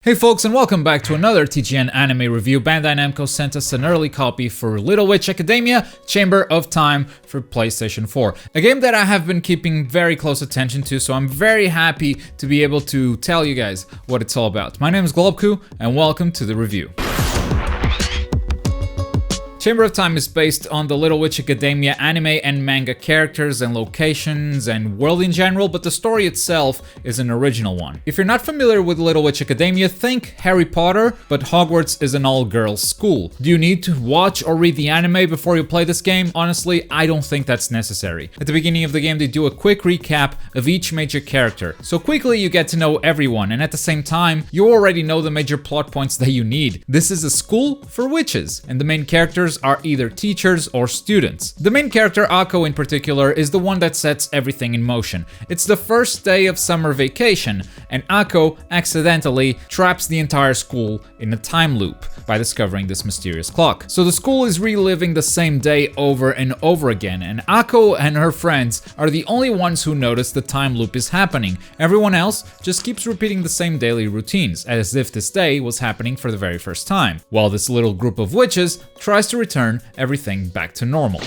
Hey folks, and welcome back to another TGN Anime review. Bandai Namco sent us an early copy for Little Witch Academia Chamber of Time for PlayStation 4. A game that I have been keeping very close attention to, so I'm very happy to be able to tell you guys what it's all about. My name is Globku, and welcome to the review. Chamber of Time is based on the Little Witch Academia anime and manga characters and locations and world in general, but the story itself is an original one. If you're not familiar with Little Witch Academia, think Harry Potter, but Hogwarts is an all-girls school. Do you need to watch or read the anime before you play this game? Honestly, I don't think that's necessary. At the beginning of the game, they do a quick recap of each major character, so quickly you get to know everyone, and at the same time, you already know the major plot points that you need. This is a school for witches, and the main characters are either teachers or students. The main character, Akko in particular, is the one that sets everything in motion. It's the first day of summer vacation, and Akko accidentally traps the entire school in a time loop by discovering this mysterious clock. So the school is reliving the same day over and over again, and Akko and her friends are the only ones who notice the time loop is happening. Everyone else just keeps repeating the same daily routines, as if this day was happening for the very first time, while this little group of witches tries to return everything back to normal.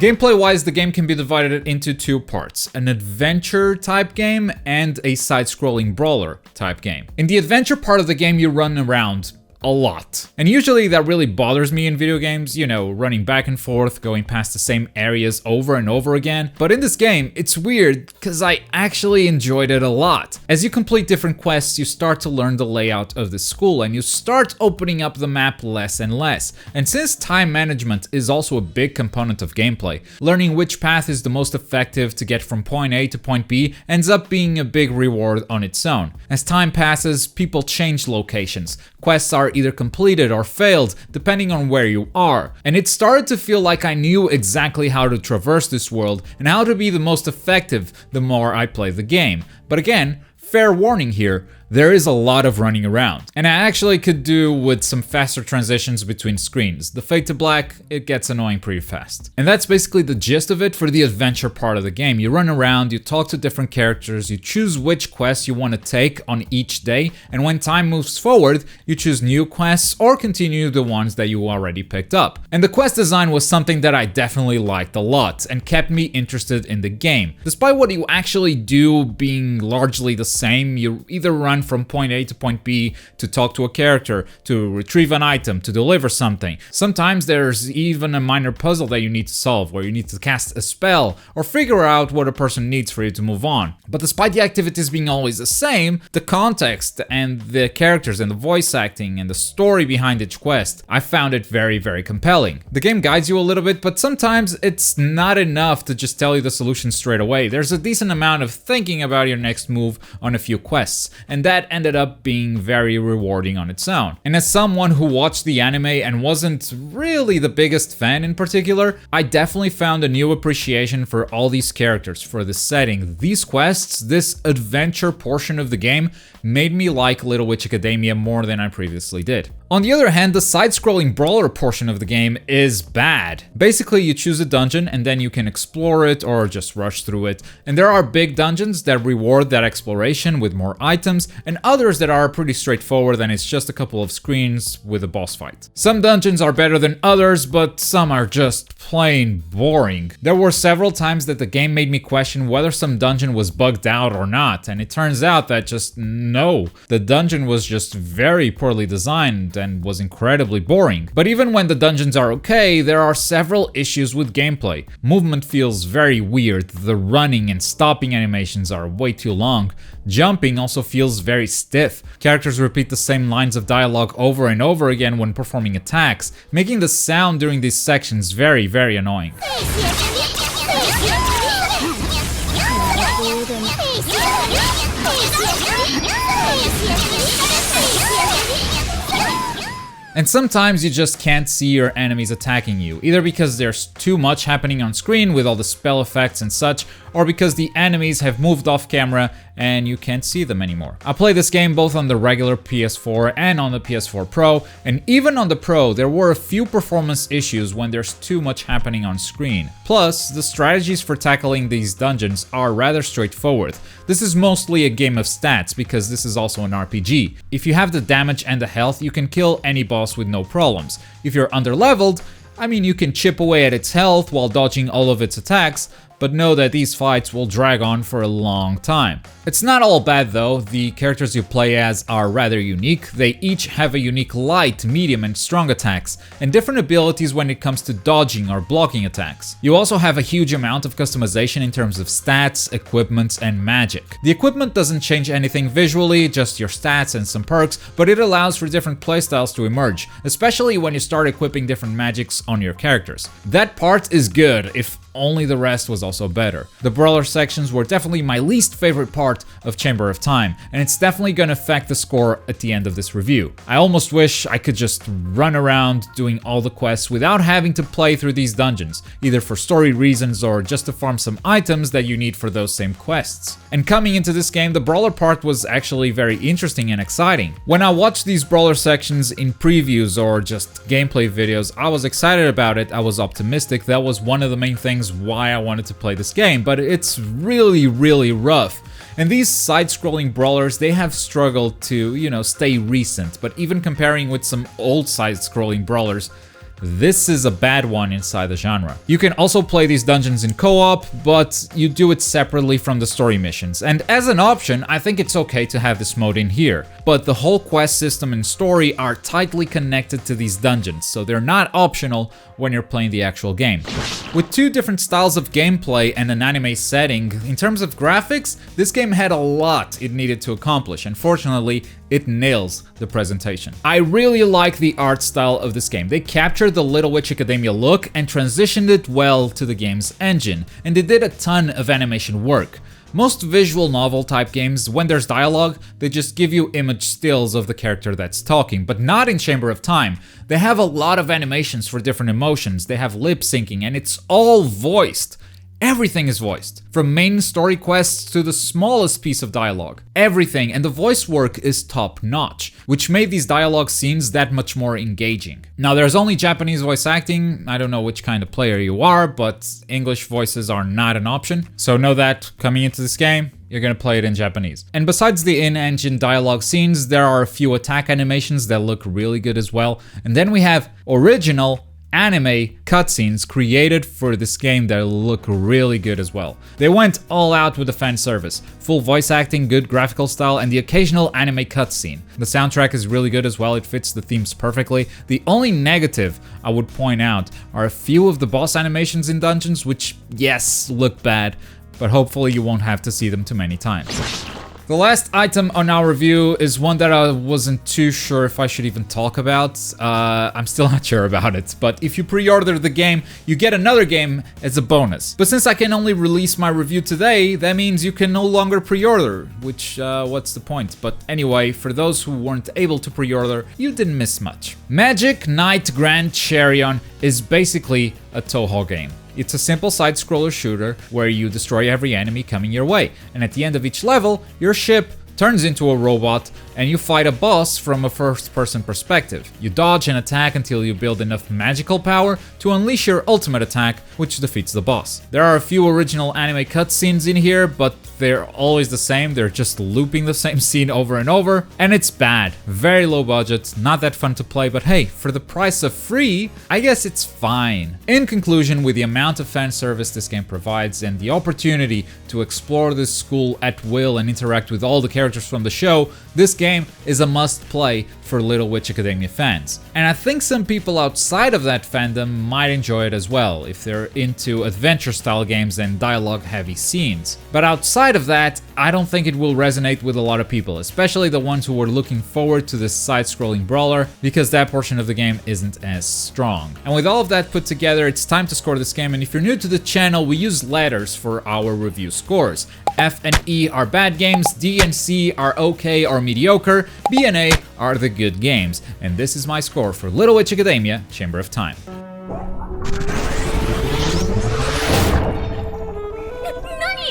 Gameplay-wise, the game can be divided into two parts: an adventure type game and a side-scrolling brawler type game. In the adventure part of the game, you run around a lot. And usually that really bothers me in video games, you know, running back and forth, going past the same areas over and over again. But in this game, it's weird because I actually enjoyed it a lot. As you complete different quests, you start to learn the layout of the school and you start opening up the map less and less. And since time management is also a big component of gameplay, learning which path is the most effective to get from point A to point B ends up being a big reward on its own. As time passes, people change locations. Quests are either completed or failed, depending on where you are. And it started to feel like I knew exactly how to traverse this world and how to be the most effective the more I play the game. But again, fair warning here, there is a lot of running around. And I actually could do with some faster transitions between screens. The fade to black, it gets annoying pretty fast. And that's basically the gist of it for the adventure part of the game. You run around, you talk to different characters, you choose which quests you want to take on each day, and when time moves forward, you choose new quests or continue the ones that you already picked up. And the quest design was something that I definitely liked a lot and kept me interested in the game. Despite what you actually do being largely the same, you either run from point A to point B to talk to a character, to retrieve an item, to deliver something. Sometimes there's even a minor puzzle that you need to solve, where you need to cast a spell or figure out what a person needs for you to move on. But despite the activities being always the same, the context and the characters and the voice acting and the story behind each quest, I found it very, very compelling. The game guides you a little bit, but sometimes it's not enough to just tell you the solution straight away. There's a decent amount of thinking about your next move on a few quests, and that ended up being very rewarding on its own. And as someone who watched the anime and wasn't really the biggest fan in particular, I definitely found a new appreciation for all these characters, for the setting. These quests, this adventure portion of the game, made me like Little Witch Academia more than I previously did. On the other hand, the side-scrolling brawler portion of the game is bad. Basically, you choose a dungeon and then you can explore it or just rush through it. And there are big dungeons that reward that exploration with more items, and others that are pretty straightforward and it's just a couple of screens with a boss fight. Some dungeons are better than others, but some are just plain boring. There were several times that the game made me question whether some dungeon was bugged out or not, and it turns out that just no. The dungeon was just very poorly designed and was incredibly boring. But even when the dungeons are okay, there are several issues with gameplay. Movement feels very weird, the running and stopping animations are way too long. Jumping also feels very stiff. Characters repeat the same lines of dialogue over and over again when performing attacks, making the sound during these sections very, very annoying. And sometimes you just can't see your enemies attacking you, either because there's too much happening on screen with all the spell effects and such, or because the enemies have moved off camera and you can't see them anymore. I played this game both on the regular PS4 and on the PS4 Pro, and even on the Pro there were a few performance issues when there's too much happening on screen. Plus, the strategies for tackling these dungeons are rather straightforward. This is mostly a game of stats because this is also an RPG. If you have the damage and the health, you can kill any boss with no problems. If you're underleveled, I mean, you can chip away at its health while dodging all of its attacks, but know that these fights will drag on for a long time. It's not all bad though. The characters you play as are rather unique. They each have a unique light, medium, and strong attacks, and different abilities when it comes to dodging or blocking attacks. You also have a huge amount of customization in terms of stats, equipment, and magic. The equipment doesn't change anything visually, just your stats and some perks, but it allows for different playstyles to emerge, especially when you start equipping different magics on your characters. That part is good, if only the rest was also better. The Brawler sections were definitely my least favorite part of Chamber of Time, and it's definitely gonna affect the score at the end of this review. I almost wish I could just run around doing all the quests without having to play through these dungeons, either for story reasons or just to farm some items that you need for those same quests. And coming into this game, the Brawler part was actually very interesting and exciting. When I watched these Brawler sections in previews or just gameplay videos, I was excited about it, I was optimistic. That was one of the main things why I wanted to play this game, but it's really rough. And these side-scrolling brawlers, they have struggled to, stay recent, but even comparing with some old side-scrolling brawlers, this is a bad one inside the genre. You can also play these dungeons in co-op, but you do it separately from the story missions. And as an option, I think it's okay to have this mode in here. But the whole quest system and story are tightly connected to these dungeons, so they're not optional when you're playing the actual game. With two different styles of gameplay and an anime setting, in terms of graphics, this game had a lot it needed to accomplish, and fortunately, it nails the presentation. I really like the art style of this game. They captured the Little Witch Academia look and transitioned it well to the game's engine, and they did a ton of animation work. Most visual novel type games, when there's dialogue, they just give you image stills of the character that's talking, but not in Chamber of Time. They have a lot of animations for different emotions, they have lip syncing, and it's all voiced. Everything is voiced, from main story quests to the smallest piece of dialogue. Everything, and the voice work is top notch, which made these dialogue scenes that much more engaging. Now there's only Japanese voice acting, I don't know which kind of player you are, but English voices are not an option, so know that coming into this game, you're gonna play it in Japanese. And besides the in-engine dialogue scenes, there are a few attack animations that look really good as well, and then we have original anime cutscenes created for this game that look really good as well. They went all out with the fan service, full voice acting, good graphical style, and the occasional anime cutscene. The soundtrack is really good as well, it fits the themes perfectly. The only negative I would point out are a few of the boss animations in dungeons, which, yes, look bad, but hopefully you won't have to see them too many times. The last item on our review is one that I wasn't too sure if I should even talk about. I'm still not sure about it, but if you pre-order the game, you get another game as a bonus. But since I can only release my review today, that means you can no longer pre-order, which, what's the point? But anyway, for those who weren't able to pre-order, you didn't miss much. Magic Knight Grand Charion is basically a Toho game. It's a simple side-scroller shooter where you destroy every enemy coming your way, and at the end of each level, your ship turns into a robot and you fight a boss from a first-person perspective. You dodge and attack until you build enough magical power to unleash your ultimate attack, which defeats the boss. There are a few original anime cutscenes in here, but they're always the same. They're just looping the same scene over and over, and it's bad. Very low budget, not that fun to play, but hey, for the price of free, I guess it's fine. In conclusion, with the amount of fan service this game provides and the opportunity to explore this school at will and interact with all the characters from the show, this game is a must-play for Little Witch Academia fans. And I think some people outside of that fandom might enjoy it as well, if they're into adventure-style games and dialogue-heavy scenes. But outside of that, I don't think it will resonate with a lot of people, especially the ones who were looking forward to this side-scrolling brawler, because that portion of the game isn't as strong. And with all of that put together, it's time to score this game, and if you're new to the channel, we use letters for our review scores. F and E are bad games, D and C are okay or mediocre, B and A are the good games. And this is my score for Little Witch Academia Chamber of Time. Nani?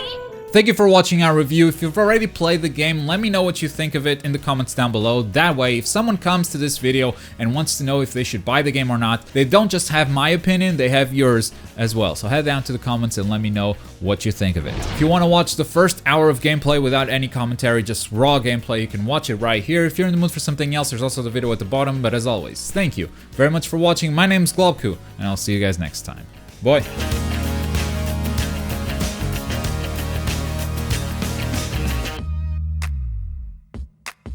Thank you for watching our review. If you've already played the game, let me know what you think of it in the comments down below. That way, if someone comes to this video and wants to know if they should buy the game or not, they don't just have my opinion, they have yours as well. So head down to the comments and let me know what you think of it. If you want to watch the first hour of gameplay without any commentary, just raw gameplay, you can watch it right here. If you're in the mood for something else, there's also the video at the bottom. But as always, thank you very much for watching. My name's Globku, and I'll see you guys next time. Bye.